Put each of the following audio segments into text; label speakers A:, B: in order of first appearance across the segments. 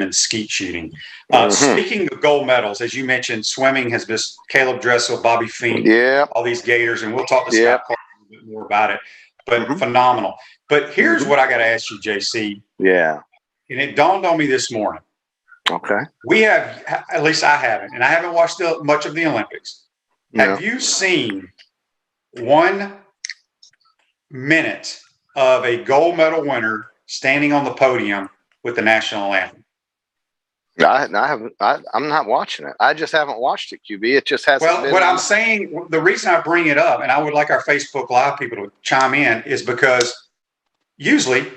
A: in skeet shooting.
B: Mm-hmm.
A: Speaking of gold medals, as you mentioned, swimming has been Caleb Dressel, Bobby Fink,
B: Yeah.
A: all these Gators, and we'll talk to
B: Yeah.
A: Scott Clark a little bit more about it. But
B: Mm-hmm.
A: phenomenal. But here's
B: Mm-hmm.
A: what I got to ask you, JC,
B: Yeah.
A: and it dawned on me this morning.
B: Okay.
A: We have, at least I haven't, and I haven't watched much of the Olympics.
B: No.
A: Have you seen 1 minute of a gold medal winner standing on the podium with the national anthem?
B: I haven't. I'm not watching it. I just haven't watched it, QB. It just hasn't
A: Well,
B: been.
A: what I'm saying, the reason I bring it up, and I would like our Facebook Live people to chime in, is because usually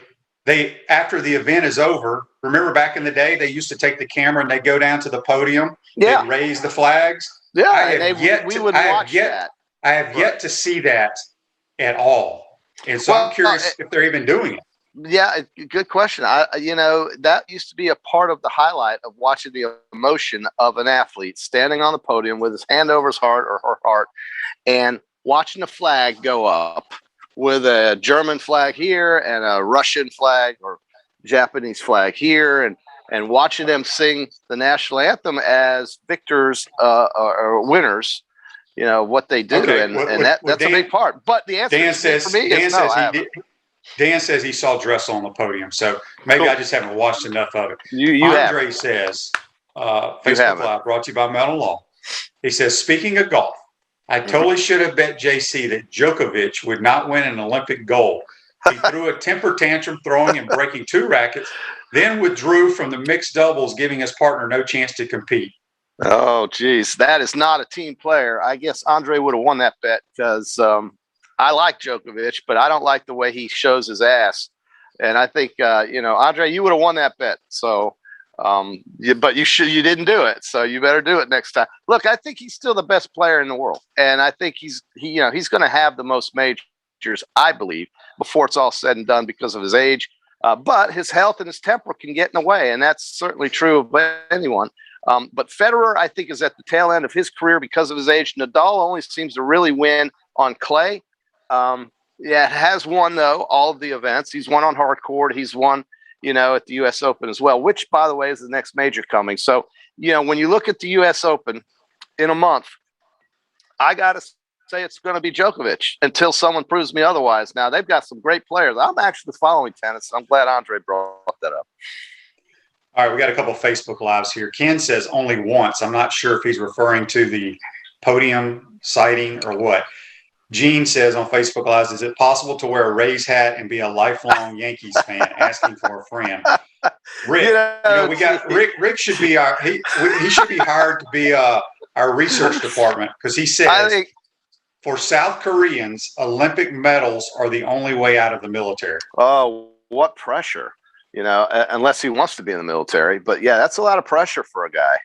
A: after the event is over, remember back in the day, they used to take the camera and they'd go down to the podium,
B: Yeah.
A: they'd raise the flags.
B: Yeah, we would watch that.
A: I have yet to see that at all. And so I'm curious if they're even doing it.
B: Yeah, good question. That used to be a part of the highlight of watching the emotion of an athlete standing on the podium with his hand over his heart or her heart and watching the flag go up with a German flag here and a Russian flag or Japanese flag here and watching them sing the national anthem as victors or winners, what they do.
A: Okay,
B: that's a big part. But the answer for me is no, I haven't.
A: Dan says he saw Dressel on the podium, so maybe I just haven't watched enough of it. Andre says, Facebook Live, brought to you by Metal Law. He says, speaking of golf, I totally should have bet JC that Djokovic would not win an Olympic gold. He threw a temper tantrum, throwing and breaking 2 rackets, then withdrew from the mixed doubles, giving his partner no chance to compete.
B: Oh, geez, that is not a team player. I guess Andre would have won that bet because I like Djokovic, but I don't like the way he shows his ass. And I think, Andre, you would have won that bet. So, but you didn't do it. So you better do it next time. Look, I think he's still the best player in the world. And I think he's going to have the most majors, I believe, before it's all said and done because of his age. But his health and his temper can get in the way. And that's certainly true of anyone. But Federer, I think, is at the tail end of his career because of his age. Nadal only seems to really win on clay. Has won, though, all of the events. He's won on hard court. He's won, at the U.S. Open as well, which, by the way, is the next major coming. So, when you look at the U.S. Open in a month, I got to say it's going to be Djokovic until someone proves me otherwise. Now, they've got some great players. I'm actually following tennis. I'm glad Andre brought that up.
A: All right, we got a couple of Facebook Lives here. Ken says only once. I'm not sure if he's referring to the podium sighting or what. Gene says on Facebook Live, is it possible to wear a Rays hat and be a lifelong Yankees fan? Asking for a friend. Rick, we got Rick should be he should be hired to be our research department because he says for South Koreans, Olympic medals are the only way out of the military.
B: Oh, what pressure! Unless he wants to be in the military. But yeah, that's a lot of pressure for a guy.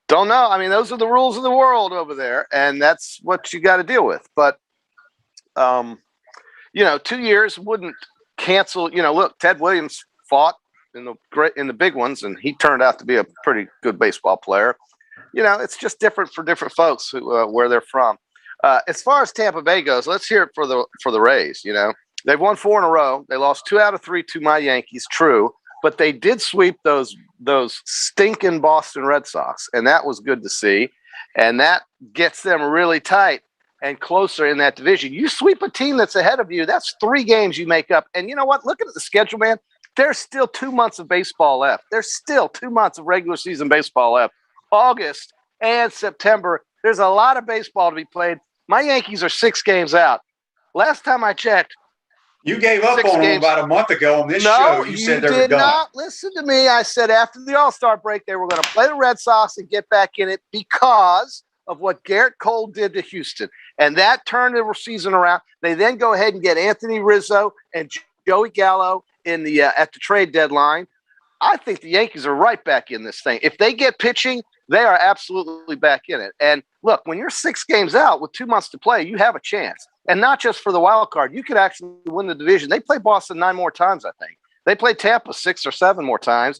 B: Don't know. I mean, those are the rules of the world over there, and that's what you got to deal with. But, 2 years wouldn't cancel. Look, Ted Williams fought in the big ones, and he turned out to be a pretty good baseball player. It's just different for different folks where they're from. As far as Tampa Bay goes, let's hear it for the Rays. They've won 4 in a row. They lost 2 out of 3 to my Yankees. True. But they did sweep those stinking Boston Red Sox, and that was good to see. And that gets them really tight and closer in that division. You sweep a team that's ahead of you, that's 3 games you make up. And you know what? Looking at the schedule, man, there's still 2 months of baseball left. There's still 2 months of regular season baseball left. August and September, there's a lot of baseball to be played. My Yankees are 6 games out. Last time I checked,
A: you gave up on them about a month ago on this show. You said they were done.
B: You did not listen to me. I said after the All-Star break, they were going to play the Red Sox and get back in it because of what Garrett Cole did to Houston. And that turned the season around. They then go ahead and get Anthony Rizzo and Joey Gallo at the trade deadline. I think the Yankees are right back in this thing. If they get pitching, they are absolutely back in it. And look, when you're 6 games out with 2 months to play, you have a chance. And not just for the wild card. You could actually win the division. They play Boston 9 more times, I think. They play Tampa 6 or 7 more times.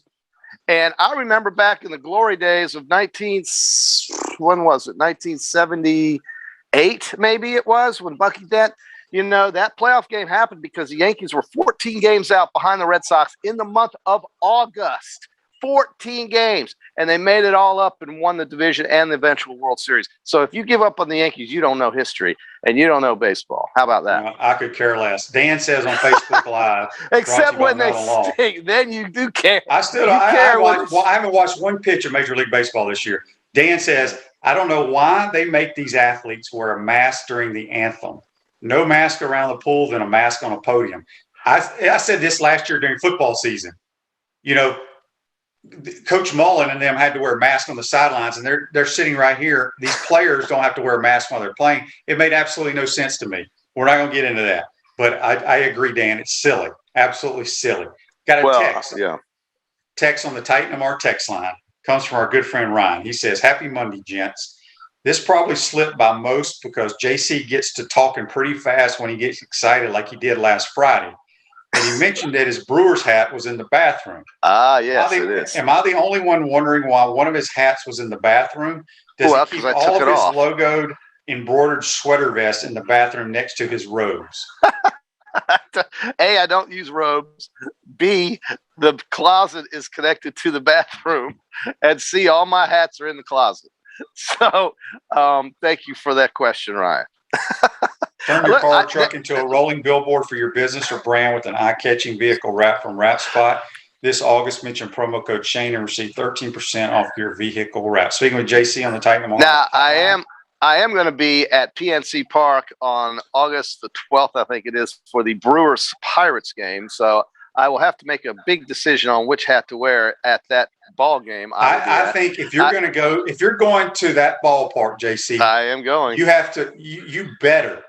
B: And I remember back in the glory days of 1978, maybe it was, when Bucky Dent, that playoff game happened because the Yankees were 14 games out behind the Red Sox in the month of August 14 games, and they made it all up and won the division and the eventual World Series. So if you give up on the Yankees, you don't know history and you don't know baseball. How about that?
A: I could care less. Dan says on Facebook Live,
B: except when they stink, then you do care.
A: I haven't watched one pitch of Major League Baseball this year. Dan says, I don't know why they make these athletes wear a mask during the anthem. No mask around the pool, then a mask on a podium. I said this last year during football season. You know, Coach Mullen and them had to wear masks on the sidelines, and they're sitting right here. These players don't have to wear a mask while they're playing. It made absolutely no sense to me. We're not going to get into that. But I agree, Dan. It's silly. Absolutely silly. Got a text.
B: Yeah.
A: Text on the Titan MR text line. Comes from our good friend Ryan. He says, Happy Monday, gents. This probably slipped by most because JC gets to talking pretty fast when he gets excited like he did last Friday. And he mentioned that his Brewers hat was in the bathroom.
B: Yes, it is.
A: Am I the only one wondering why one of his hats was in the bathroom? Does he keep all of his logoed, embroidered sweater vest in the bathroom next to his robes?
B: A, I don't use robes. B, the closet is connected to the bathroom. And C, all my hats are in the closet. So thank you for that question, Ryan.
A: Turn your car or truck into a rolling billboard for your business or brand with an eye-catching vehicle wrap from Wrap Spot. This August, mention promo code Shane and receive 13% off your vehicle wrap. Speaking with JC on the Titan MR.
B: Now, I am going to be at PNC Park on August the 12th, I think it is, for the Brewers Pirates game. So I will have to make a big decision on which hat to wear at that ball game.
A: I think if you're going to that ballpark, JC,
B: I am going.
A: You have to. You better.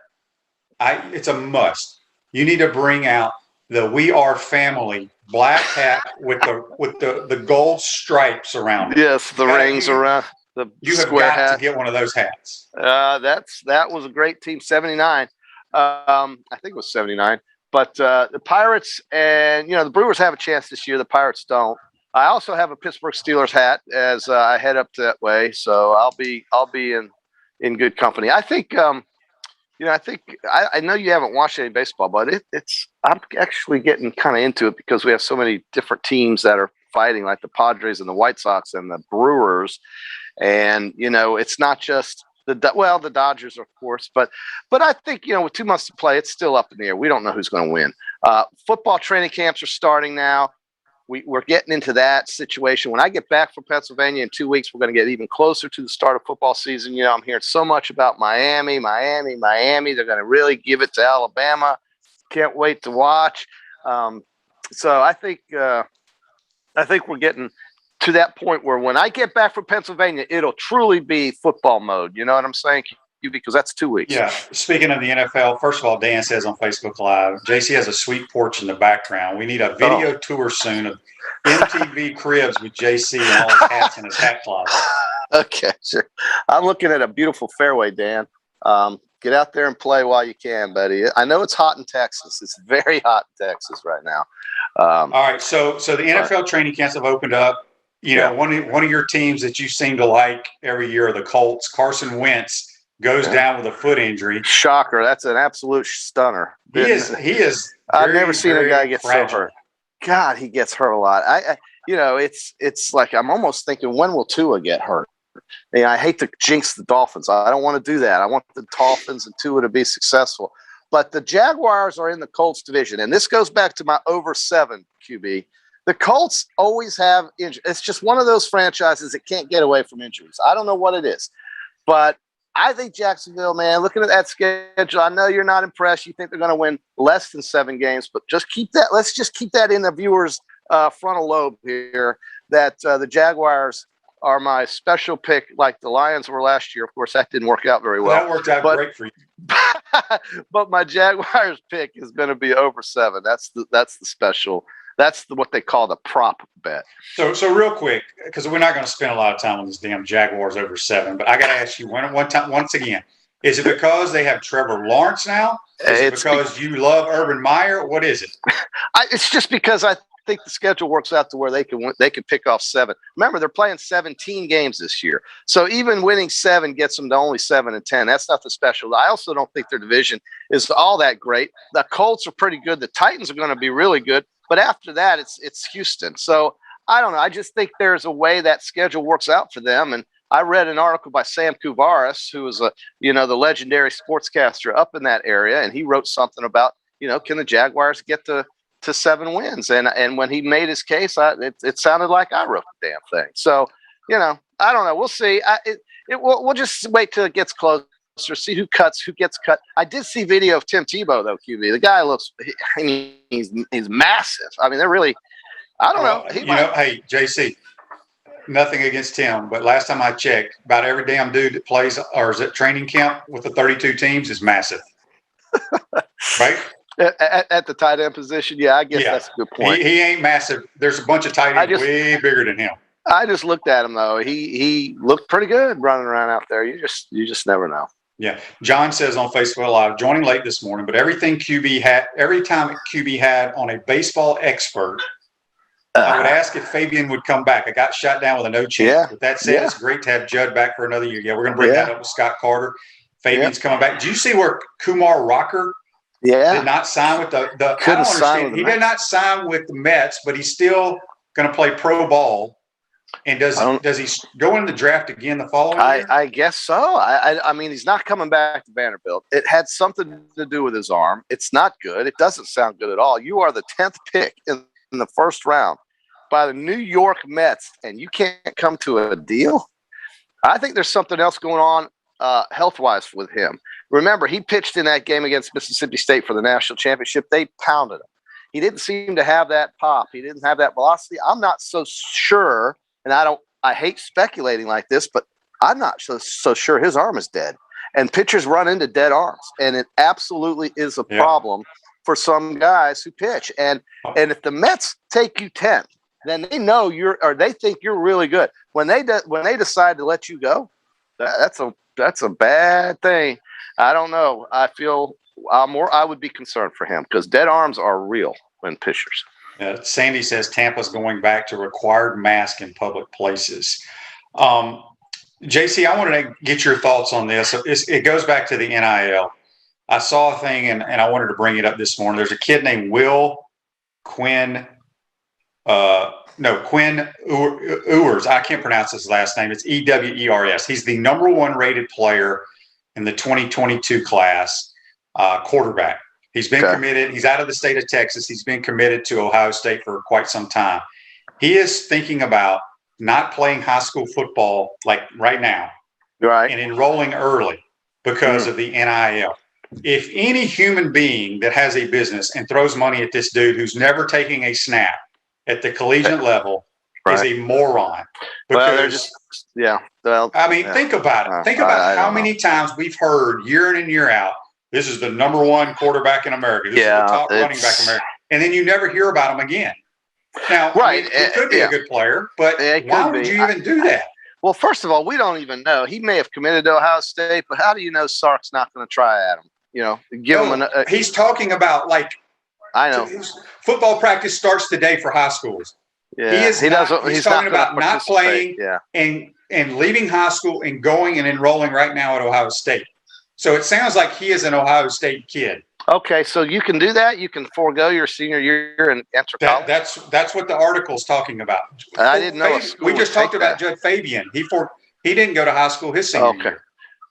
A: It's a must. You need to bring out the "We Are Family" black hat with the gold stripes around it.
B: Yes, the rings around the
A: you have
B: square
A: got
B: hat.
A: to get one of those hats.
B: That was a great team. 79. I think it was 79. But the Pirates and the Brewers have a chance this year. The Pirates don't. I also have a Pittsburgh Steelers hat as I head up that way, so I'll be in good company. I think I know you haven't watched any baseball, but I'm actually getting kind of into it because we have so many different teams that are fighting, like the Padres and the White Sox and the Brewers, and it's not just the Dodgers, of course, but I think with 2 months to play, it's still up in the air. We don't know who's going to win. Football training camps are starting now. We're getting into that situation. When I get back from Pennsylvania in 2 weeks, we're going to get even closer to the start of football season. I'm hearing so much about Miami. They're going to really give it to Alabama. Can't wait to watch. So I think we're getting to that point where when I get back from Pennsylvania, it'll truly be football mode. You know what I'm saying? Because that's 2 weeks.
A: Yeah. Speaking of the NFL, first of all, Dan says on Facebook Live, JC has a sweet porch in the background. We need a video tour soon of MTV Cribs with JC and all his hats in his hat closet.
B: Okay, sure. I'm looking at a beautiful fairway, Dan. Get out there and play while you can, buddy. I know it's hot in Texas. It's very hot in Texas right now.
A: All right. So the NFL training camps have opened up. One of your teams that you seem to like every year are the Colts. Carson Wentz goes down with a foot injury.
B: Shocker. That's an absolute stunner.
A: He is.
B: I've never seen a guy get
A: fragile.
B: so hurt. God, he gets hurt a lot. It's like I'm almost thinking, when will Tua get hurt? I hate to jinx the Dolphins. I don't want to do that. I want the Dolphins and Tua to be successful. But the Jaguars are in the Colts division, and this goes back to my over 7 QB. The Colts always have injuries. It's just one of those franchises that can't get away from injuries. I don't know what it is, but I think Jacksonville, man, looking at that schedule, I know you're not impressed. You think they're going to win less than 7 games, but just keep that. Let's just keep that in the viewers' frontal lobe here, that the Jaguars are my special pick, like the Lions were last year. Of course, that didn't work out very well.
A: That worked out great for you.
B: But my Jaguars pick is going to be over 7. That's the special. That's what they call the prop bet.
A: So real quick, because we're not going to spend a lot of time on this damn Jaguars over 7, but I got to ask you once again, is it because they have Trevor Lawrence now? Is it because you love Urban Meyer? What is it?
B: It's just because I think the schedule works out to where they can pick off 7. Remember, they're playing 17 games this year. So even winning 7 gets them to only 7-10. That's nothing special. I also don't think their division is all that great. The Colts are pretty good. The Titans are going to be really good. But after that, it's Houston. So I don't know. I just think there's a way that schedule works out for them. And I read an article by Sam Kuvaris, who is the legendary sportscaster up in that area, and he wrote something about, can the Jaguars get to 7 wins? And when he made his case, it sounded like I wrote the damn thing. So, I don't know. We'll see. We'll just wait till it gets closer. See who gets cut. I did see video of Tim Tebow though, QB. The guy he's massive. I mean, they're really. I don't know.
A: Hey JC, nothing against Tim, but last time I checked, about every damn dude that plays or is at training camp with the 32 teams is massive, right?
B: At the tight end position, yeah, I guess that's a good point.
A: He ain't massive. There's a bunch of tight ends way bigger than him.
B: I just looked at him though. He looked pretty good running around out there. You just never know.
A: Yeah. John says on Facebook Live, joining late this morning, but every time QB had on a baseball expert, I would ask if Fabian would come back. I got shot down with a no chance. Yeah. With that said, it's great to have Judd back for another year. Yeah, we're going to bring that up with Scott Carter. Fabian's coming back. Do you see where Kumar Rocker did not sign with the I don't understand. He did not sign with the Mets, but he's still going to play pro ball. And does he go in the draft again the following year?
B: I guess so. I mean, he's not coming back to Vanderbilt. It had something to do with his arm. It's not good. It doesn't sound good at all. You are the 10th pick in the first round by the New York Mets, and you can't come to a deal? I think there's something else going on health-wise with him. Remember, he pitched in that game against Mississippi State for the national championship. They pounded him. He didn't seem to have that pop. He didn't have that velocity. I'm not so sure. And I hate speculating like this, but I'm not so sure his arm is dead. And pitchers run into dead arms, and it absolutely is a problem for some guys who pitch. And if the Mets take you 10th, then they know they think you're really good. When they decide to let you go, that's a bad thing. I don't know. I feel I would be concerned for him because dead arms are real in pitchers.
A: Sandy says Tampa's going back to required mask in public places. JC, I wanted to get your thoughts on this. It goes back to the NIL. I saw a thing, and I wanted to bring it up this morning. There's a kid named Quinn Ewers. I can't pronounce his last name. It's Ewers. He's the number 1 rated player in the 2022 class, quarterback. He's been committed. He's out of the state of Texas. He's been committed to Ohio State for quite some time. He is thinking about not playing high school football like right now, and enrolling early because of the NIL. If any human being that has a business and throws money at this dude who's never taking a snap at the collegiate level is a moron. Because, think about it. Think about how many times we've heard year in and year out, this is the number 1 quarterback in America. This is the top running back in America. And then you never hear about him again. Now, he could be a good player, but why would you even do that?
B: Well, first of all, we don't even know. He may have committed to Ohio State, but how do you know Sark's not going to try at him?
A: He's talking about
B: I know.
A: Football practice starts today for high schools.
B: Yeah,
A: he's talking about not playing and leaving high school and going and enrolling right now at Ohio State. So it sounds like he is an Ohio State kid.
B: Okay, so you can do that. You can forego your senior year and enter college.
A: That's what the article's talking about.
B: I didn't know.
A: We just talked about Judd Fabian. He didn't go to high school his senior year.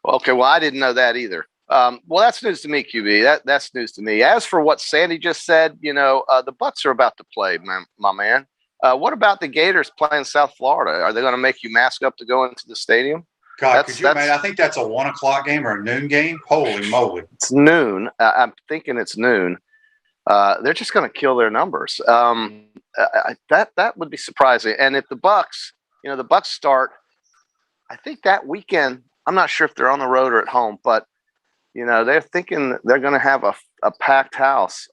B: Okay. Well, I didn't know that either. Well, that's news to me, QB. That's news to me. As for what Sandy just said, the Bucks are about to play, my man. What about the Gators playing South Florida? Are they going to make you mask up to go into the stadium?
A: God, could you imagine? I think that's a 1 o'clock game or a noon game. Holy moly!
B: It's noon. I'm thinking it's noon. They're just going to kill their numbers. That would be surprising. And if the Bucks, the Bucks start, I think that weekend. I'm not sure if they're on the road or at home, but they're thinking they're going to have a packed house.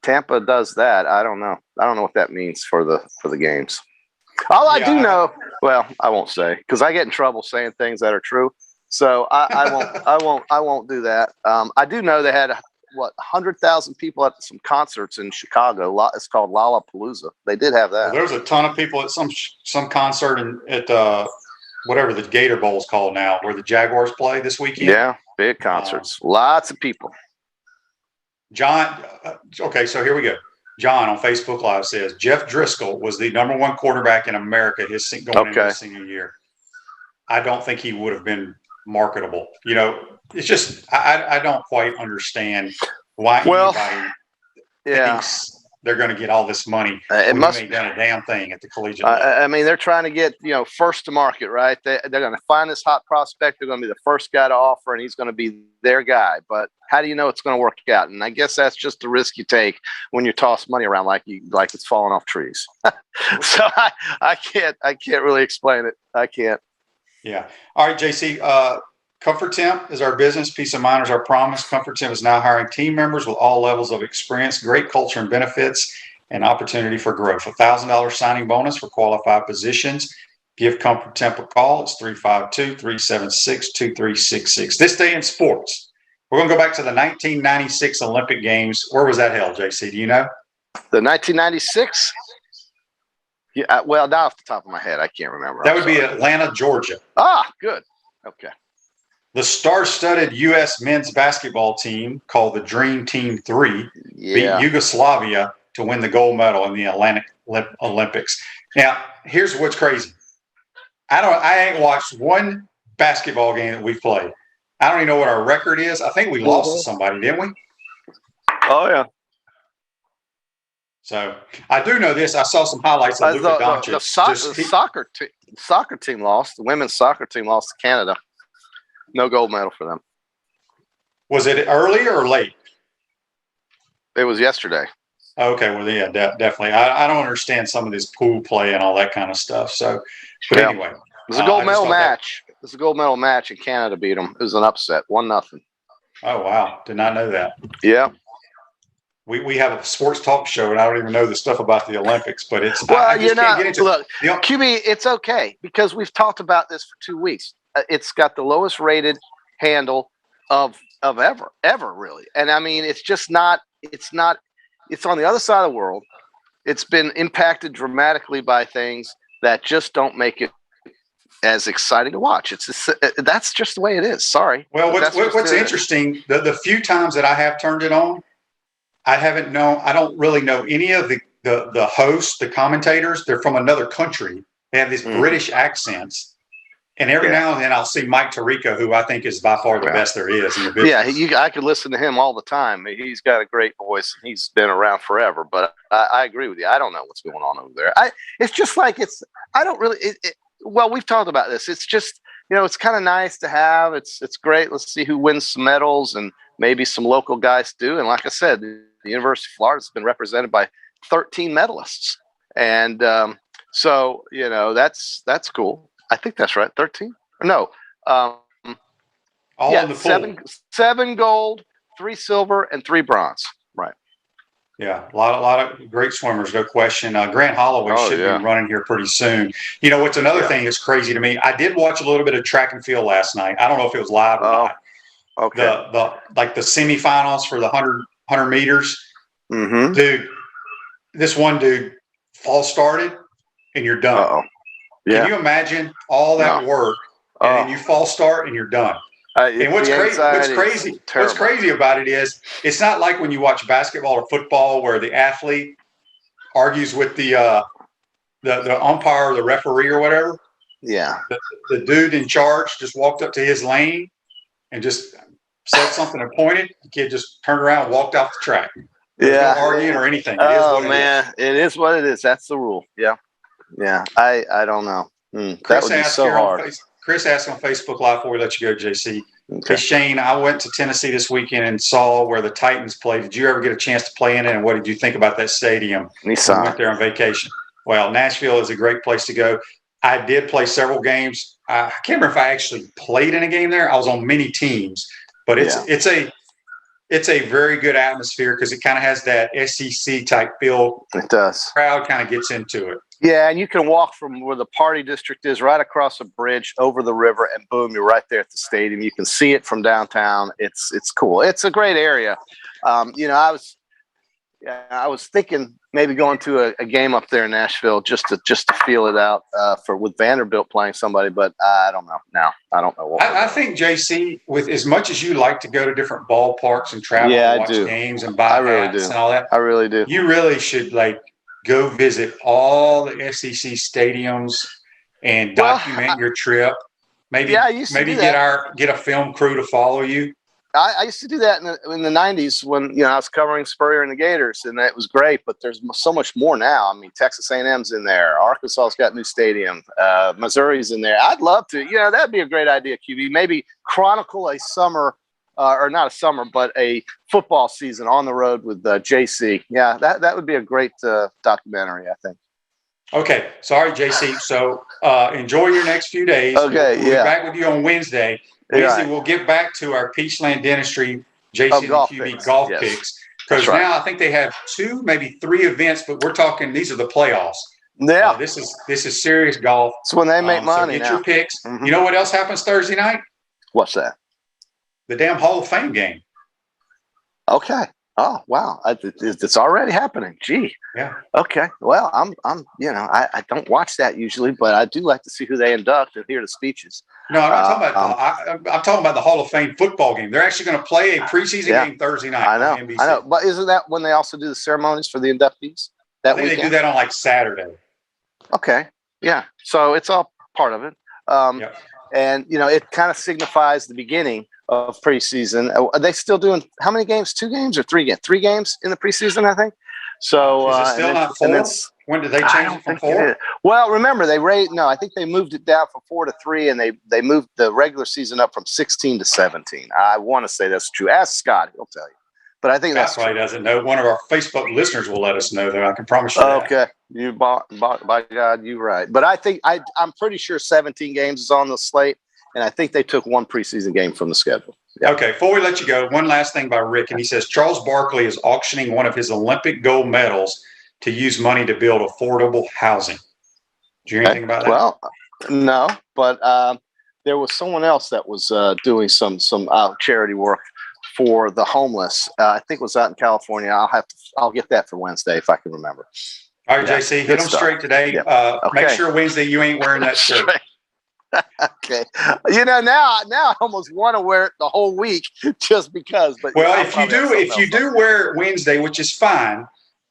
B: Tampa does that. I don't know. I don't know what that means for the games. All I do know, well, I won't say because I get in trouble saying things that are true. So I won't do that. I do know they had 100,000 people at some concerts in Chicago. It's called Lollapalooza. They did have that.
A: Well, there's a ton of people at some concert at whatever the Gator Bowl is called now, where the Jaguars play this weekend.
B: Yeah, big concerts. Lots of people.
A: John, okay, so here we go. John on Facebook Live says Jeff Driscoll was the #1 quarterback in America going into his senior year. I don't think he would have been marketable. It's just I don't quite understand why anybody thinks they're going to get all this money.
B: It must
A: ain't done a damn thing at the collegiate level.
B: I mean, they're trying to get first to market, right? They're going to find this hot prospect. They're going to be the first guy to offer, and he's going to be their guy. But how do you know it's going to work out? And I guess that's just the risk you take when you toss money around like it's falling off trees. So I can't really explain it. I can't.
A: Yeah. All right, JC. Comfort Temp is our business. Peace of mind is our promise. Comfort Temp is now hiring team members with all levels of experience, great culture and benefits, and opportunity for growth. $1,000 signing bonus for qualified positions. Give Comfort Temp a call. It's 352-376-2366. This day in sports, we're going to go back to the 1996 Olympic Games. Where was that held, JC? Do you know?
B: The 1996? Yeah, well, not off the top of my head. I can't remember.
A: That would be Atlanta, Georgia.
B: Ah, good. Okay.
A: The star-studded U.S. men's basketball team, called the Dream Team 3, beat Yugoslavia to win the gold medal in the Atlantic Olympics. Now, here's what's crazy. I ain't watched one basketball game that we've played. I don't even know what our record is. I think we lost to somebody, didn't we?
B: Oh, yeah.
A: So I do know this. I saw some highlights of Luka Doncic.
B: The soccer team lost. The women's soccer team lost to Canada. No gold medal for them.
A: Was it early or late?
B: It was yesterday.
A: Okay, well, yeah, definitely. I don't understand some of this pool play and all that kind of stuff. So, but anyway,
B: it was a gold medal match. It was a gold medal match, and Canada beat them. It was an upset, 1-0.
A: Oh wow, did not know that.
B: Yeah.
A: We have a sports talk show, and I don't even know the stuff about the Olympics, but it's
B: look, QB, it's okay because we've talked about this for 2 weeks. It's got the lowest rated handle of ever really, and I mean it's just not. It's on the other side of the world. It's been impacted dramatically by things that just don't make it as exciting to watch. That's just the way it is. Sorry.
A: Well, what's interesting, the few times that I have turned it on, I don't really know any of the hosts, the commentators. They're from another country. They have these British accents. And every now and then I'll see Mike Tirico, who I think is by far the best there is in the business.
B: Yeah, I could listen to him all the time. He's got a great voice. He's been around forever. But I agree with you. I don't know what's going on over there. It's just like I don't really well, we've talked about this. It's just, it's kind of nice to have. It's great. Let's see who wins some medals, and maybe some local guys do. And like I said, the University of Florida has been represented by 13 medalists. And so, that's cool. I think that's right. 13? No.
A: All in the pool.
B: 7 gold, 3 silver, and 3 bronze. Right.
A: Yeah, a lot of great swimmers, no question. Grant Holloway should be running here pretty soon. What's another thing that's crazy to me? I did watch a little bit of track and field last night. I don't know if it was live or not.
B: Okay.
A: The semifinals for the 100 meters.
B: Mm-hmm.
A: Dude, this one dude false started, and you're done.
B: Uh-oh. Yeah.
A: Can you imagine all that work, and then you false start and you're done? And what's crazy about it is it's not like when you watch basketball or football where the athlete argues with the umpire or the referee or whatever.
B: Yeah.
A: The dude in charge just walked up to his lane and just said something and pointed. The kid just turned around and walked off the track. There's no arguing or anything.
B: It is what it is. That's the rule. Yeah. Yeah, I don't know. That would be so hard.
A: Chris asked on Facebook Live before we let you go, JC.
B: Okay.
A: Hey, Shane, I went to Tennessee this weekend and saw where the Titans played. Did you ever get a chance to play in it? And what did you think about that stadium? We went there on vacation. Well, Nashville is a great place to go. I did play several games. I can't remember if I actually played in a game there. I was on many teams. But it's a very good atmosphere because it kind of has that SEC type feel.
B: It does.
A: The crowd kind of gets into it.
B: Yeah, and you can walk from where the party district is right across a bridge over the river, and boom, you're right there at the stadium. You can see it from downtown. It's cool. It's a great area. I Yeah, I was thinking maybe going to a game up there in Nashville just to feel it out with Vanderbilt playing somebody, but I don't know. Now I don't know.
A: I think JC, with as much as you like to go to different ballparks and travel
B: Yeah,
A: and
B: I
A: watch
B: do.
A: games and buy
B: I really
A: hats
B: do.
A: and all that,
B: I really do.
A: you really should like go visit all the SEC stadiums and document your trip. Maybe
B: I used to do
A: get a film crew to follow you.
B: I used to do that in the 90s when I was covering Spurrier and the Gators, and that was great. But there's so much more now. I mean, Texas A&M's in there, Arkansas's got a new stadium, Missouri's in there. I'd love to. That'd be a great idea, QB. Maybe chronicle a summer, or not a summer, but a football season on the road with JC. Yeah, that would be a great documentary, I think.
A: Okay, sorry, JC. So enjoy your next few days.
B: Okay,
A: we'll be back with you on Wednesday. Wednesday, we'll get back to our Peachland Dentistry, Jason and QB golf picks. Because now I think they have 2, maybe 3 events, but we're talking, these are the playoffs.
B: Yeah.
A: This is serious golf.
B: It's when they make money.
A: So get
B: now.
A: your picks. Mm-hmm. You know what else happens Thursday night?
B: What's that? The
A: damn Hall of Fame game.
B: Okay. Oh, wow. It's already happening. Gee.
A: Yeah.
B: Okay. Well, I don't watch that usually, but I do like to see who they induct and hear the speeches.
A: No, I'm not talking about I'm talking about the Hall of Fame football game. They're actually going to play a preseason game Thursday night on NBC.
B: I know. But isn't that when they also do the ceremonies for the inductees?
A: I think they do that on like Saturday.
B: Okay. Yeah. So it's all part of it. And, it kind of signifies the beginning of preseason. Are they still doing how many games? 2 games or 3 games? 3 games in the preseason, I think. So
A: is it still not 4? When did they change it from 4?
B: Well, remember I think they moved it down from 4 to 3, and they moved the regular season up from 16 to 17. I want to say that's true. Ask Scott; he'll tell you. But I think that's
A: why he doesn't know. One of our Facebook listeners will let us know that. I can promise you.
B: Okay, by God, you're right. But I think I'm pretty sure 17 games is on the slate, and I think they took 1 preseason game from the schedule.
A: Yeah. Okay, before we let you go, one last thing by Rick, and he says Charles Barkley is auctioning one of his Olympic gold medals to use money to build affordable housing. Did you hear anything about that?
B: Well, no, but there was someone else that was doing some charity work for the homeless. I think it was out in California. I'll get that for Wednesday if I can remember.
A: All right, JC, hit them straight today.
B: Yeah.
A: Make sure Wednesday you ain't wearing that shirt.
B: Okay. Now I almost want to wear it the whole week just because. But
A: well, if you do wear it Wednesday, which is fine,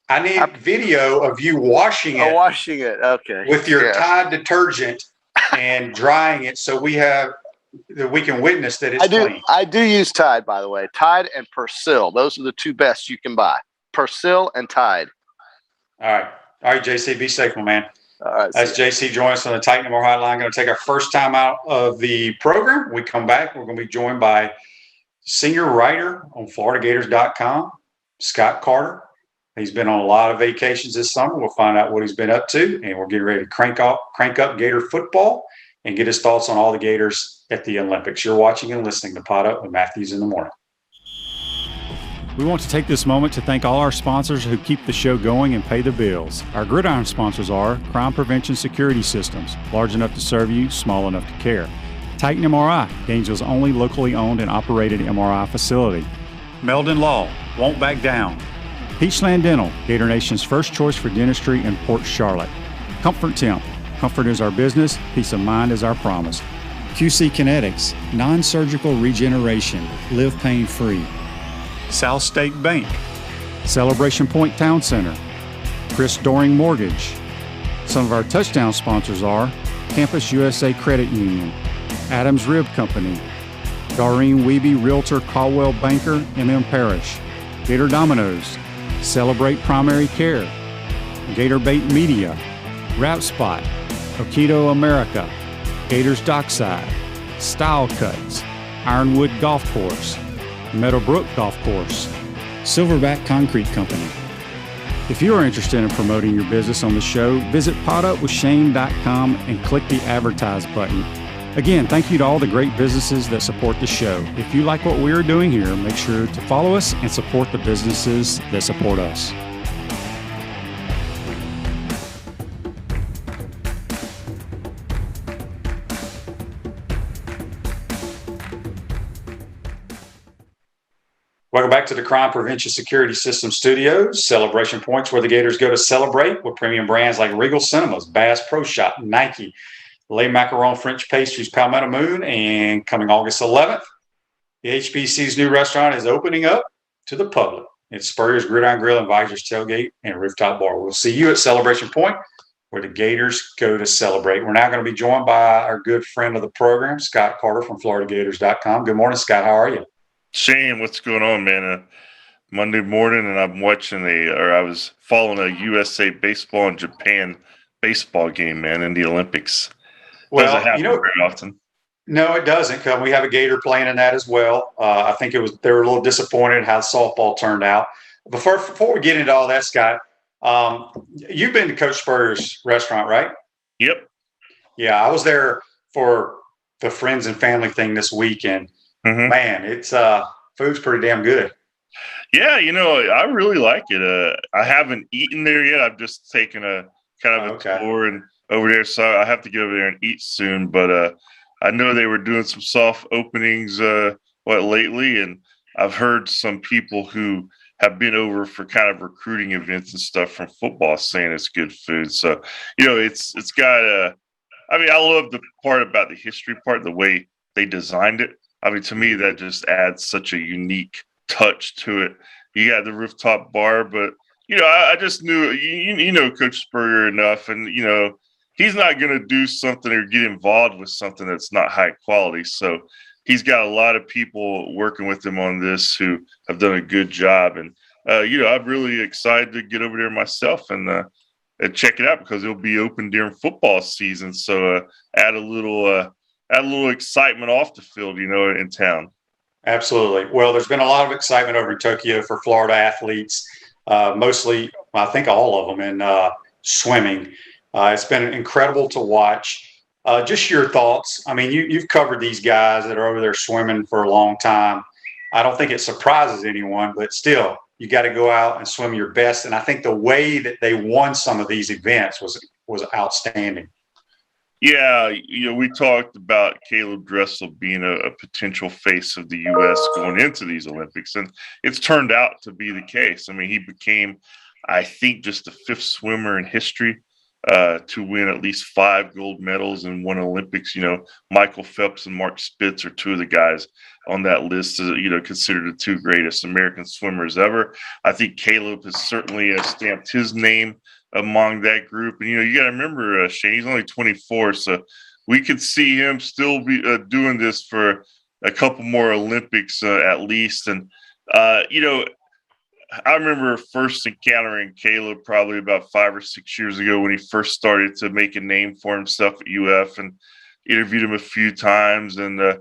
A: I need video of you washing it.
B: Washing it, okay.
A: With your Tide detergent and drying it, so we can witness that it's clean.
B: I do use Tide, by the way. Tide and Persil. Those are the 2 best you can buy. Persil and Tide.
A: All right, JC, be safe, my man.
B: All right,
A: that's JC joining us on the Titan More Hotline. Going to take our first time out of the program. When we come back, we're going to be joined by senior writer on FloridaGators.com, Scott Carter. He's been on a lot of vacations this summer. We'll find out what he's been up to, and we're getting ready to crank up Gator football and get his thoughts on all the Gators at the Olympics. You're watching and listening to Pot Up with Matthews in the Morning.
C: We want to take this moment to thank all our sponsors who keep the show going and pay the bills. Our gridiron sponsors are Crime Prevention Security Systems, large enough to serve you, small enough to care. Titan MRI, Gainesville's only locally owned and operated MRI facility. Meldon Law, won't back down. Peachland Dental, Gator Nation's first choice for dentistry in Port Charlotte. Comfort Temp, comfort is our business, peace of mind is our promise. QC Kinetics, non-surgical regeneration, live pain-free. South State Bank, Celebration Point Town Center, Chris Doring Mortgage. Some of our touchdown sponsors are Campus USA Credit Union, Adams Rib Company, Doreen Wiebe Realtor Caldwell Banker, MM Parish, Gator Dominoes, Celebrate Primary Care, Gator Bait Media, Wrap Spot, Okido America, Gators Dockside, Style Cuts, Ironwood Golf Course, Meadowbrook Golf Course, Silverback Concrete Company. If you are interested in promoting your business on the show, visit potupwithshane.com and click the Advertise button. Again, thank you to all the great businesses that support the show. If you like what we are doing here, make sure to follow us and support the businesses that support us.
A: Welcome back to the Crime Prevention Security System Studios. Celebration Points, where the Gators go to celebrate with premium brands like Regal Cinemas, Bass Pro Shop, Nike, Le Macaron French Pastries, Palmetto Moon, and coming August 11th, the HBC's new restaurant is opening up to the public. It's Spurrier's Gridiron Grill and Visor's Tailgate and Rooftop Bar. We'll see you at Celebration Point, where the Gators go to celebrate. We're now going to be joined by our good friend of the program, Scott Carter from FloridaGators.com. Good morning, Scott. How are you?
D: Shane, what's going on, man? Monday morning, and I was following a USA baseball and Japan baseball game, man, in the Olympics. Doesn't happen very often.
A: No, it doesn't. We have a Gator playing in that as well. I think they were a little disappointed how softball turned out. Before we get into all that, Scott, you've been to Coach Spurrier's restaurant, right?
D: Yep.
A: Yeah, I was there for the friends and family thing this weekend. Man, it's food's pretty damn good.
D: Yeah, I really like it. I haven't eaten there yet. I've just taken a kind of a tour and over there, so I have to get over there and eat soon. But I know they were doing some soft openings lately, and I've heard some people who have been over for kind of recruiting events and stuff from football saying it's good food. So it's got I love the part about the history part, the way they designed it. To me, that just adds such a unique touch to it. You got the rooftop bar, but, I just knew, Coach Spurrier enough, and, he's not going to do something or get involved with something that's not high quality. So he's got a lot of people working with him on this who have done a good job. And, I'm really excited to get over there myself and check it out because it'll be open during football season. So add a little excitement off the field, in town.
A: Absolutely. Well, there's been a lot of excitement over in Tokyo for Florida athletes, mostly, I think all of them in swimming. It's been incredible to watch. Just your thoughts. You've covered these guys that are over there swimming for a long time. I don't think it surprises anyone, but still, you got to go out and swim your best. And I think the way that they won some of these events was outstanding.
D: Yeah, we talked about Caleb Dressel being a potential face of the U.S. going into these Olympics, and it's turned out to be the case. He became, I think, just the fifth swimmer in history to win at least 5 gold medals in one Olympics. Michael Phelps and Mark Spitz are two of the guys on that list, considered the 2 greatest American swimmers ever. I think Caleb has certainly stamped his name among that group. And, you got to remember, Shane, he's only 24, so we could see him still be doing this for a couple more Olympics at least. And, I remember first encountering Caleb probably about 5 or 6 years ago when he first started to make a name for himself at UF, and interviewed him a few times. And, I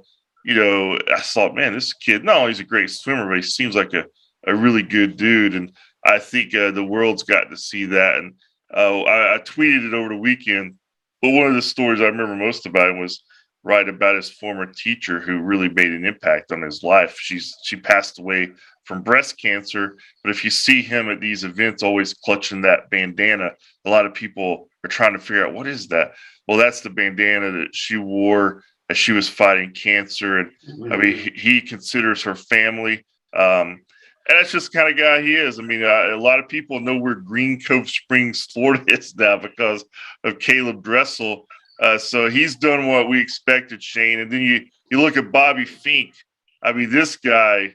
D: thought, man, this kid, not only is a great swimmer, but he seems like a really good dude. And I think the world's got to see that. And I tweeted it over the weekend. But one of the stories I remember most about him was writing about his former teacher who really made an impact on his life. She passed away from breast cancer. But if you see him at these events always clutching that bandana, a lot of people are trying to figure out, what is that? Well, that's the bandana that she wore as she was fighting cancer. And he considers her family. And that's just the kind of guy he is. A lot of people know where Green Cove Springs, Florida is now because of Caleb Dressel. So he's done what we expected, Shane. And then you look at Bobby Fink. This guy,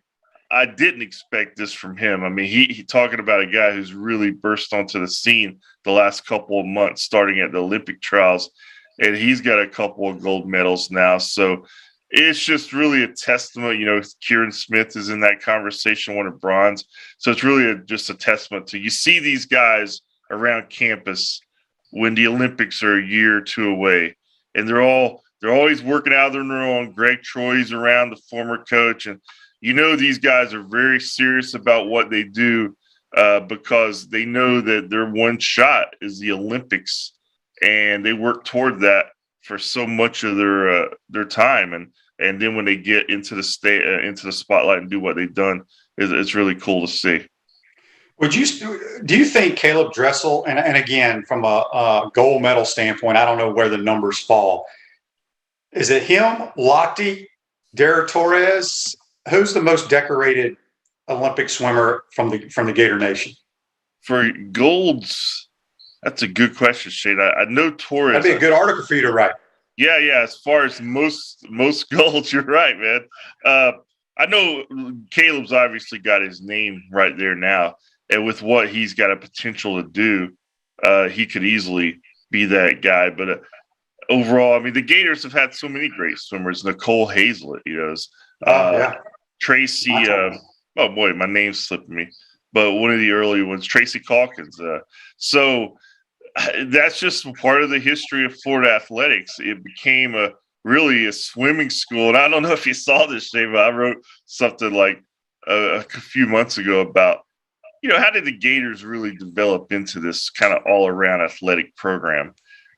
D: I didn't expect this from him. He talking about a guy who's really burst onto the scene the last couple of months, starting at the Olympic trials. And he's got a couple of gold medals now. So it's just really a testament. Kieran Smith is in that conversation, won a bronze. So it's really just a testament to, you see these guys around campus when the Olympics are a year or two away, and they're always working out on their own. Greg Troy's around, the former coach. And, these guys are very serious about what they do because they know that their one shot is the Olympics, and they work toward that for so much of their time. And then when they get into the spotlight and do what they've done, it's really cool to see.
A: Do you think Caleb Dressel, and again, from a gold medal standpoint, I don't know where the numbers fall. Is it him, Lochte, Dara Torres? Who's the most decorated Olympic swimmer from the Gator Nation?
D: For golds, that's a good question, Shane. I know Torres.
A: That'd be a good article for you to write.
D: Yeah. As far as most golds, you're right, man. I know Caleb's obviously got his name right there now, and with what he's got a potential to do, he could easily be that guy. But overall, I mean, the Gators have had so many great swimmers. Nicole Hazlett, Tracy. Oh boy, my name's slipping me. But one of the early ones, Tracy Calkins. So that's just part of the history of Florida athletics. It became really a swimming school. And I don't know if you saw this, Shane, but I wrote something like a few months ago about, how did the Gators really develop into this kind of all-around athletic program?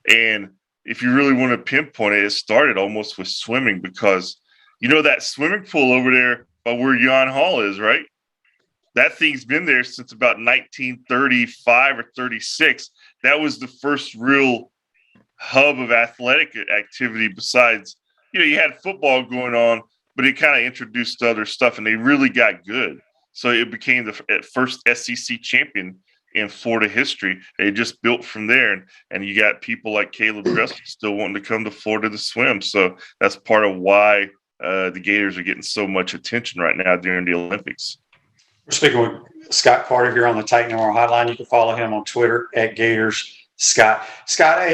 D: And if you really want to pinpoint it, it started almost with swimming because, that swimming pool over there by where Yon Hall is, right? That thing's been there since about 1935 or 36. That was the first real hub of athletic activity besides, you had football going on, but it kind of introduced other stuff, and they really got good. So it became the first SEC champion in Florida history. They just built from there, and you got people like Caleb Dressel still wanting to come to Florida to swim. So that's part of why the Gators are getting so much attention right now during the Olympics.
A: We're speaking with Scott Carter here on the Titan Oral Hotline. You can follow him on Twitter at Gators Scott. Scott,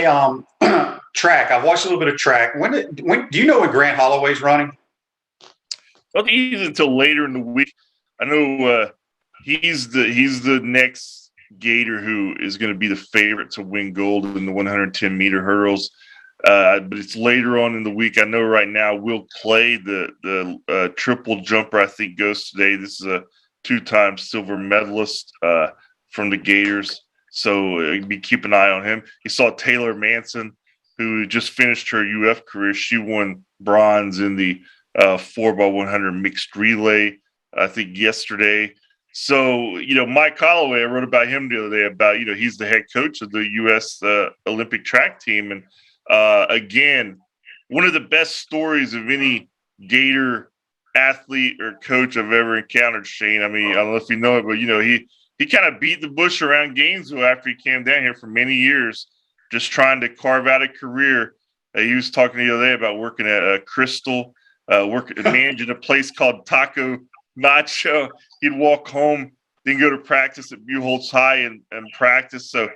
A: track. I've watched a little bit of track. When do you know when Grant Holloway's running?
D: Well, he's until later in the week. I know he's the next Gator who is going to be the favorite to win gold in the 110-meter hurdles. But it's later on in the week. I know right now Will Clay, the triple jumper, I think goes today. This is a two-time silver medalist from the Gators. So keep an eye on him. You saw Taylor Manson, who just finished her UF career. She won bronze in the 4x100 mixed relay, I think, yesterday. So, Mike Holloway, I wrote about him the other day about, he's the head coach of the U.S. Olympic track team. And again, one of the best stories of any Gator athlete or coach I've ever encountered, Shane. I mean, I don't know if you know it, but, he kind of beat the bush around Gainesville after he came down here for many years, just trying to carve out a career. He was talking the other day about working at Crystal, managing a place called Taco Nacho. He'd walk home, then go to practice at Buchholz High and practice. So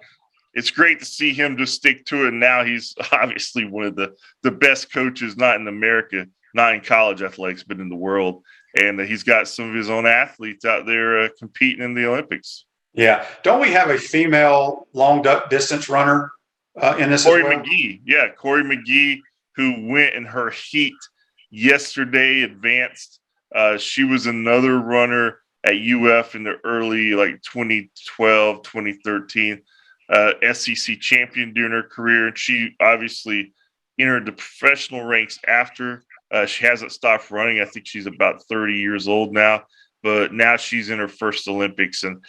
D: it's great to see him just stick to it. And now he's obviously one of the best coaches, not in America, not in college athletics, but in the world. And he's got some of his own athletes out there competing in the Olympics.
A: Yeah. Don't we have a female long distance runner in this
D: Corey
A: as well?
D: Mcgee. Yeah, Corey Mcgee, who went in her heat yesterday, advanced. She was another runner at UF in the early, 2012, 2013, SEC champion during her career. And she obviously entered the professional ranks after. She hasn't stopped running. I think she's about 30 years old now, but now she's in her first Olympics. And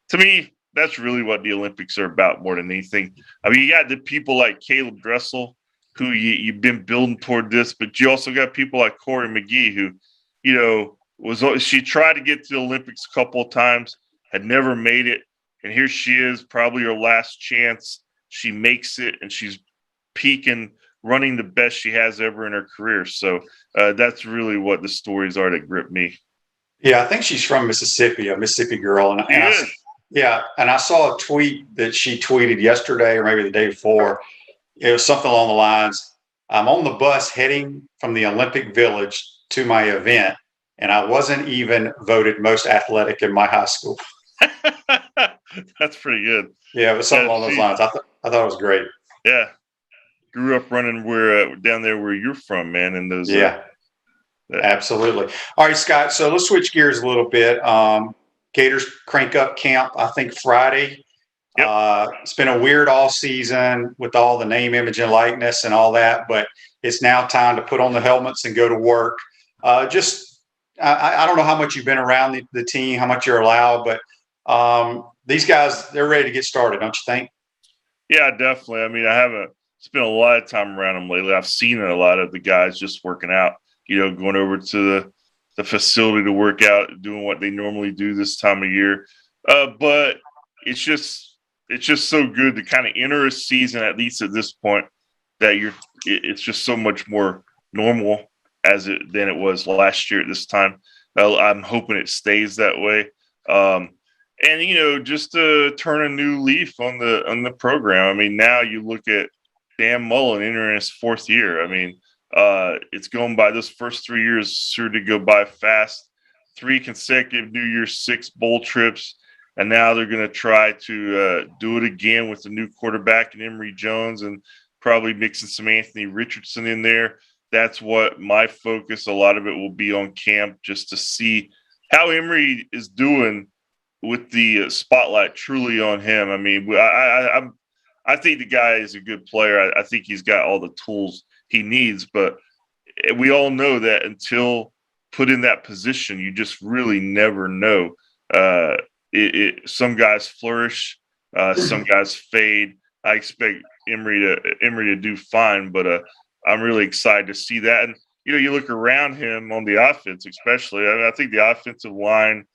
D: to me, that's really what the Olympics are about more than anything. I mean, you got the people like Caleb Dressel, who you've been building toward this, but you also got people like Corey Mcgee, who, she tried to get to the Olympics a couple of times, had never made it. And here she is, probably her last chance. She makes it, and she's peaking, running the best she has ever in her career. So that's really what the stories are that grip me.
A: Yeah, I think she's from Mississippi, a Mississippi girl. And I saw a tweet that she tweeted yesterday or maybe the day before. It was something along the lines, I'm on the bus heading from the Olympic Village to my event, and I wasn't even voted most athletic in my high school.
D: That's pretty good.
A: Yeah, it was something along those lines. I thought it was great.
D: Yeah. Grew up running down there where you're from, man. And those.
A: Absolutely. All right, Scott. So let's switch gears a little bit. Gators crank up camp, I think Friday. Yep. It's been a weird all season with all the name, image, and likeness and all that, but it's now time to put on the helmets and go to work. I don't know how much you've been around the team, how much you're allowed, but these guys, they're ready to get started, don't you think?
D: Yeah, definitely. I mean, I haven't spent a lot of time around them lately. I've seen a lot of the guys just working out, going over to the facility to work out, doing what they normally do this time of year. But it's just so good to kind of enter a season, at least at this point, that it's just so much more normal than it was last year at this time. I'm hoping it stays that way. And just to turn a new leaf on the program. I mean, now you look at Dan Mullen entering his 4th year. I mean, it's going by, those first 3 years sure to go by fast. 3 consecutive New Year's 6 bowl trips, and now they're going to try to do it again with the new quarterback and Emory Jones, and probably mixing some Anthony Richardson in there. That's what my focus, a lot of it will be on camp, just to see how Emory is doing with the spotlight truly on him. I mean, I think the guy is a good player. I think he's got all the tools he needs, but we all know that until put in that position, you just really never know. Some guys flourish, some guys fade. I expect Emory to do fine, but I'm really excited to see that. And you look around him on the offense, especially. I mean, I think the offensive line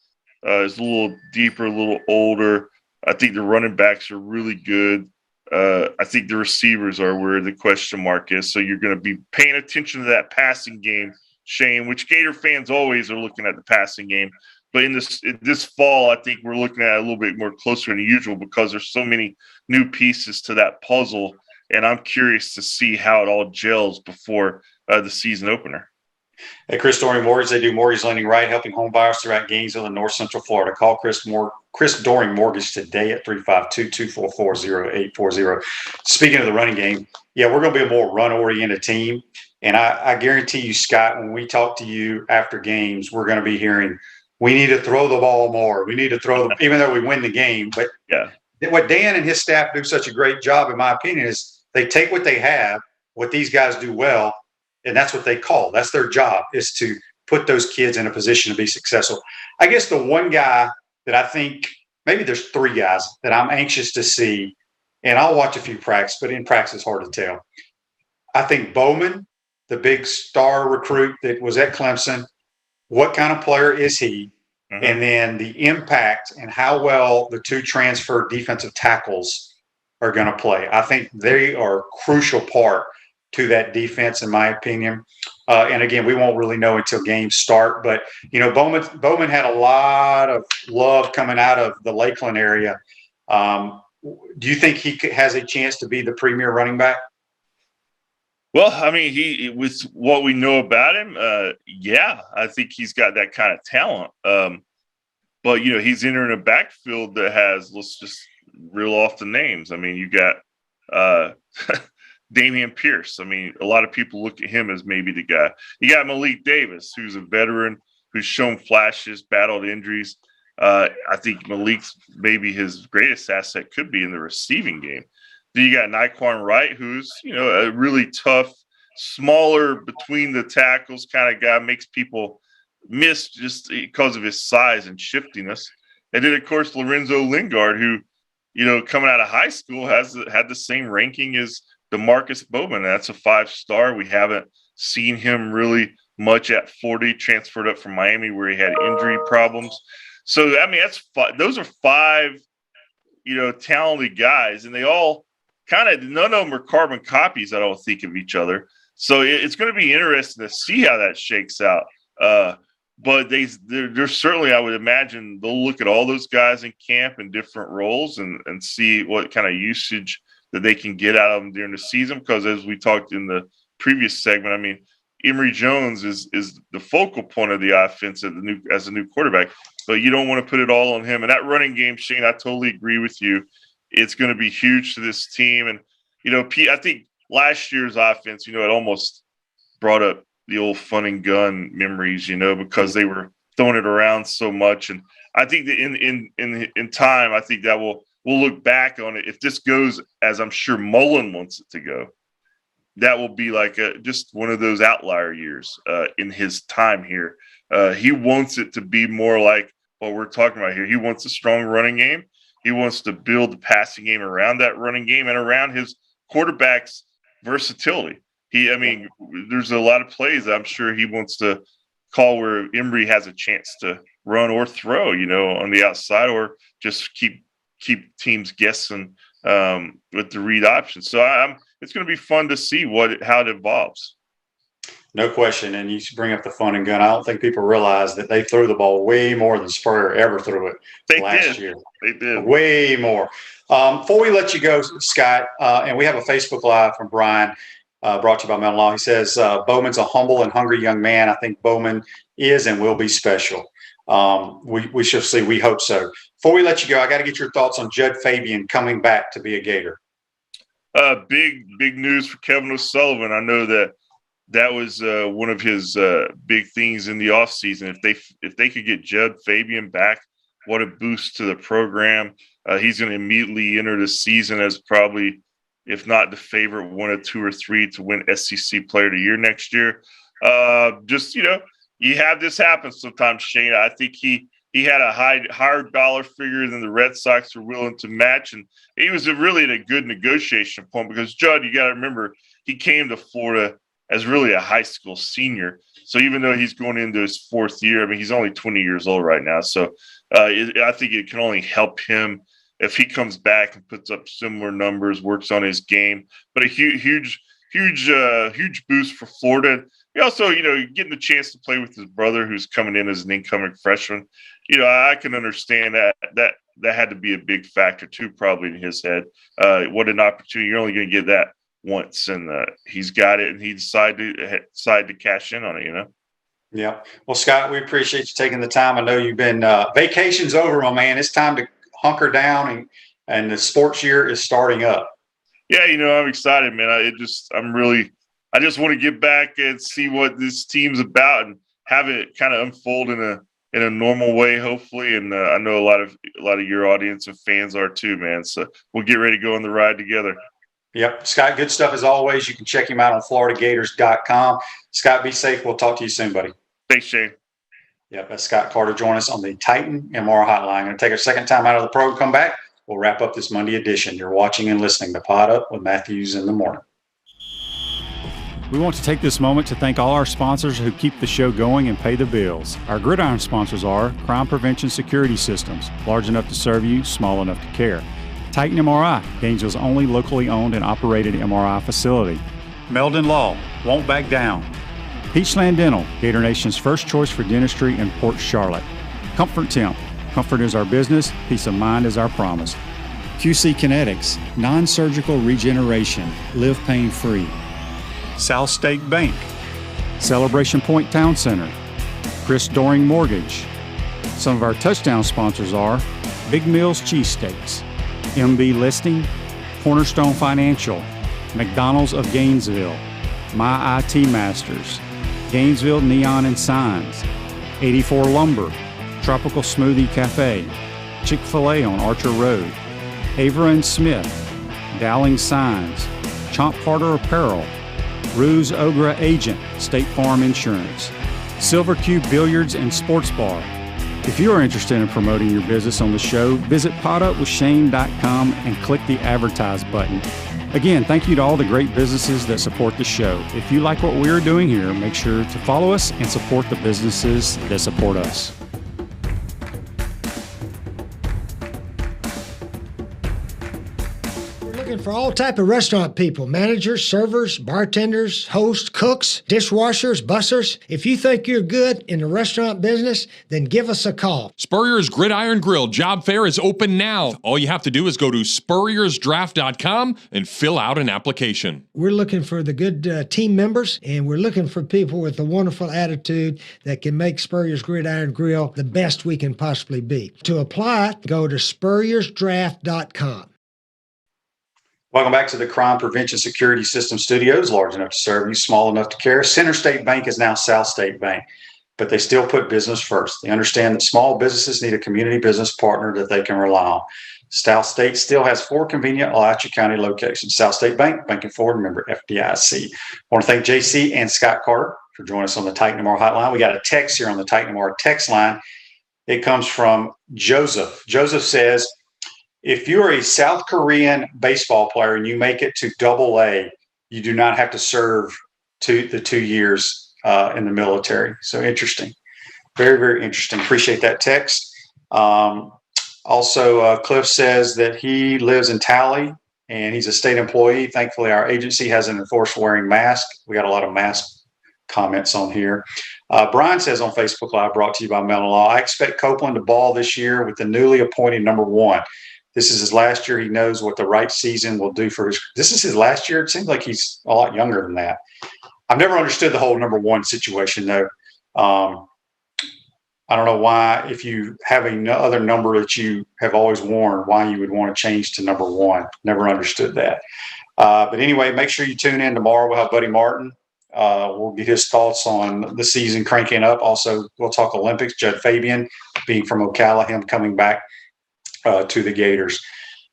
D: is a little deeper, a little older. I think the running backs are really good. I think the receivers are where the question mark is. So you're going to be paying attention to that passing game, Shane, which Gator fans always are looking at the passing game. But in this fall, I think we're looking at it a little bit more closer than usual because there's so many new pieces to that puzzle. And I'm curious to see how it all gels before the season opener.
A: At Chris Doring Mortgage, they do mortgage lending right, helping home buyers throughout Gainesville and North Central Florida. Call Chris Doring Mortgage today at 352-244-0840. Speaking of the running game, yeah, we're going to be a more run-oriented team. And I guarantee you, Scott, when we talk to you after games, we're going to be hearing, we need to throw the ball more. We need to throw the, even though we win the game. But
D: yeah,
A: what Dan and his staff do such a great job, in my opinion, is they take what they have, what these guys do well, and that's what they call. That's their job, is to put those kids in a position to be successful. I guess the one guy that I think, maybe there's 3 guys that I'm anxious to see, and I'll watch a few practice, but in practice, it's hard to tell. I think Bowman, the big star recruit that was at Clemson, what kind of player is he? Mm-hmm. And then the impact and how well the 2 transfer defensive tackles are going to play. I think they are a crucial part to that defense, in my opinion. And again, we won't really know until games start. But Bowman had a lot of love coming out of the Lakeland area. Do you think he has a chance to be the premier running back?
D: Well, I mean, he with what we know about him, yeah, I think he's got that kind of talent. But he's entering a backfield that has, let's just reel off the names. I mean, you got Damian Pierce. I mean, a lot of people look at him as maybe the guy. You got Malik Davis, who's a veteran, who's shown flashes, battled injuries. I think Malik's maybe his greatest asset could be in the receiving game. Then you got Nyquan Wright, who's, a really tough, smaller between the tackles kind of guy, makes people miss just because of his size and shiftiness. And then, of course, Lorenzo Lingard, who, coming out of high school had the same ranking as DeMarcus Bowman. That's a 5-star. We haven't seen him really much at 40, transferred up from Miami where he had injury problems. So, I mean, those are 5, talented guys, and they all kind of, none of them are carbon copies, I don't think, of each other. So it's going to be interesting to see how that shakes out. But they're certainly, I would imagine, they'll look at all those guys in camp in different roles and see what kind of usage that they can get out of them during the season. Because as we talked in the previous segment, I mean, Emory Jones is the focal point of the offense as a new quarterback, but you don't want to put it all on him. And that running game, Shane, I totally agree with you. It's going to be huge to this team. And, I think last year's offense, it almost brought up the old fun and gun memories, because they were throwing it around so much. And I think that in time, I think that we'll look back on it. If this goes as I'm sure Mullen wants it to go, that will be like just one of those outlier years in his time here. He wants it to be more like what we're talking about here. He wants a strong running game. He wants to build the passing game around that running game and around his quarterback's versatility. There's a lot of plays I'm sure he wants to call where Embry has a chance to run or throw, on the outside, or just keep teams guessing with the read option. So it's going to be fun to see how it evolves.
A: No question. And you bring up the fun and gun. I don't think people realize that they threw the ball way more than Spurrier ever threw it last year.
D: They did.
A: Way more. Before we let you go, Scott, and we have a Facebook Live from Brian, brought to you by Metal Law. He says, Bowman's a humble and hungry young man. I think Bowman is and will be special. We shall see. We hope so. Before we let you go, I got to get your thoughts on Judd Fabian coming back to be a Gator.
D: Big news for Kevin O'Sullivan. I know that was one of his big things in the offseason. If they could get Judd Fabian back, what a boost to the program. He's going to immediately enter the season as probably, if not the favorite, one of 2 or 3 to win SEC Player of the Year next year. You have this happen sometimes, Shane. I think he had a higher dollar figure than the Red Sox were willing to match, and he was really at a good negotiation point because Judd, you got to remember, he came to Florida as really a high school senior. So even though he's going into his 4th year, I mean, he's only 20 years old right now. So I think it can only help him if he comes back and puts up similar numbers, works on his game. But a huge boost for Florida. He also, getting the chance to play with his brother who's coming in as an incoming freshman. I can understand that had to be a big factor too, probably in his head. What an opportunity. You're only going to get that once, and he's got it, and he decided to cash in on it,
A: Yeah. Well, Scott, we appreciate you taking the time. I know you've been vacation's over, my man. It's time to hunker down, and the sports year is starting up.
D: Yeah, I'm excited, man. I just want to get back and see what this team's about and have it kind of unfold in a normal way, hopefully. And I know a lot of your audience and fans are too, man. So we'll get ready to go on the ride together.
A: Yep. Scott, good stuff as always. You can check him out on FloridaGators.com. Scott, be safe. We'll talk to you soon, buddy.
D: Thanks, Shane.
A: Yep. That's Scott Carter. Join us on the Titan MR Hotline. I'm going to take a second time out of the program, come back. We'll wrap up this Monday edition. You're watching and listening to Pod Up with Matthews in the Morning.
C: We want to take this moment to thank all our sponsors who keep the show going and pay the bills. Our gridiron sponsors are Crime Prevention Security Systems, large enough to serve you, small enough to care. Titan MRI, Gainesville's only locally owned and operated MRI facility. Meldon Law, won't back down. Peachland Dental, Gator Nation's first choice for dentistry in Port Charlotte. Comfort Temp, comfort is our business, peace of mind is our promise. QC Kinetics, non-surgical regeneration, live pain-free. South State Bank, Celebration Point Town Center, Chris Doring Mortgage. Some of our touchdown sponsors are Big Mills Cheesesteaks, MB Listing, Cornerstone Financial, McDonald's of Gainesville, My IT Masters, Gainesville Neon and Signs, 84 Lumber, Tropical Smoothie Cafe, Chick-fil-A on Archer Road, Avra and Smith, Dowling Signs, Chomp Carter Apparel, Ruse Ogra Agent, State Farm Insurance, Silver Cube Billiards and Sports Bar. If you are interested in promoting your business on the show, visit podupwithshane.com and click the Advertise button. Again, thank you to all the great businesses that support the show. If you like what we are doing here, make sure to follow us and support the businesses that support us.
E: For all type of restaurant people, managers, servers, bartenders, hosts, cooks, dishwashers, bussers. If you think you're good in the restaurant business, then give us a call.
F: Spurrier's Gridiron Grill job fair is open now. All you have to do is go to spurriersdraft.com and fill out an application.
E: We're looking for the good team members, and we're looking for people with a wonderful attitude that can make Spurrier's Gridiron Grill the best we can possibly be. To apply, go to spurriersdraft.com.
A: Welcome back to the Crime Prevention Security System Studios, large enough to serve you, small enough to care. Center State Bank is now South State Bank, but they still put business first. They understand that small businesses need a community business partner that they can rely on. South State still has 4 convenient Alachua County locations. South State Bank, banking forward, member FDIC. I want to thank JC and Scott Carter for joining us on the Titan MR hotline. We got a text here on the Titan MR text line. It comes from Joseph. Joseph says, if you're a South Korean baseball player and you make it to AA, you do not have to serve the 2 years in the military. So interesting. Very, very interesting. Appreciate that text. Also, Cliff says that he lives in Tally and he's a state employee. Thankfully, our agency hasn't enforced wearing masks. We got a lot of mask comments on here. Brian says on Facebook Live, brought to you by Melon Law, I expect Copeland to ball this year with the newly appointed number 1. This is his last year. He knows what the right season will do for his. This is his last year. It seems like he's a lot younger than that. I've never understood the whole number 1 situation, though. I don't know why, if you have another number that you have always worn, why you would want to change to number 1. Never understood that. But anyway, make sure you tune in tomorrow. We'll have Buddy Martin. We'll get his thoughts on the season cranking up. Also, we'll talk Olympics. Judd Fabian, being from Ocala, him coming back to the Gators.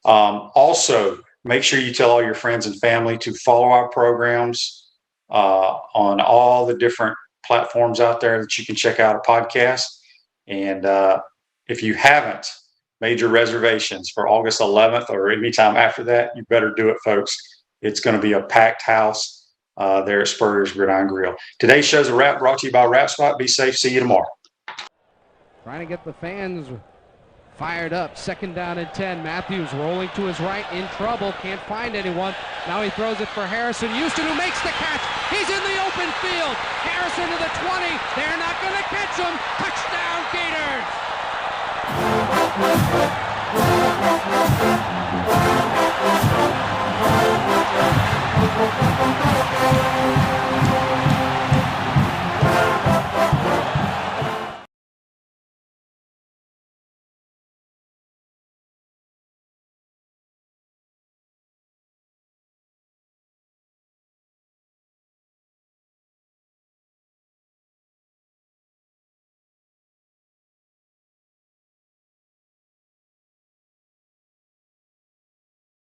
A: Also, make sure you tell all your friends and family to follow our programs on all the different platforms out there that you can check out a podcast. And if you haven't made your reservations for August 11th or anytime after that, you better do it, folks. It's going to be a packed house there at Spurrier's Gridiron Grill. Today's show's a wrap, brought to you by Wrap Spot. Be safe. See you tomorrow.
G: Trying to get the fans fired up. 2nd down and 10. Matthews rolling to his right, in trouble, can't find anyone. Now he throws it for Harrison Houston, who makes the catch. He's in the open field. Harrison to the 20. They're not going to catch him. Touchdown, Gators!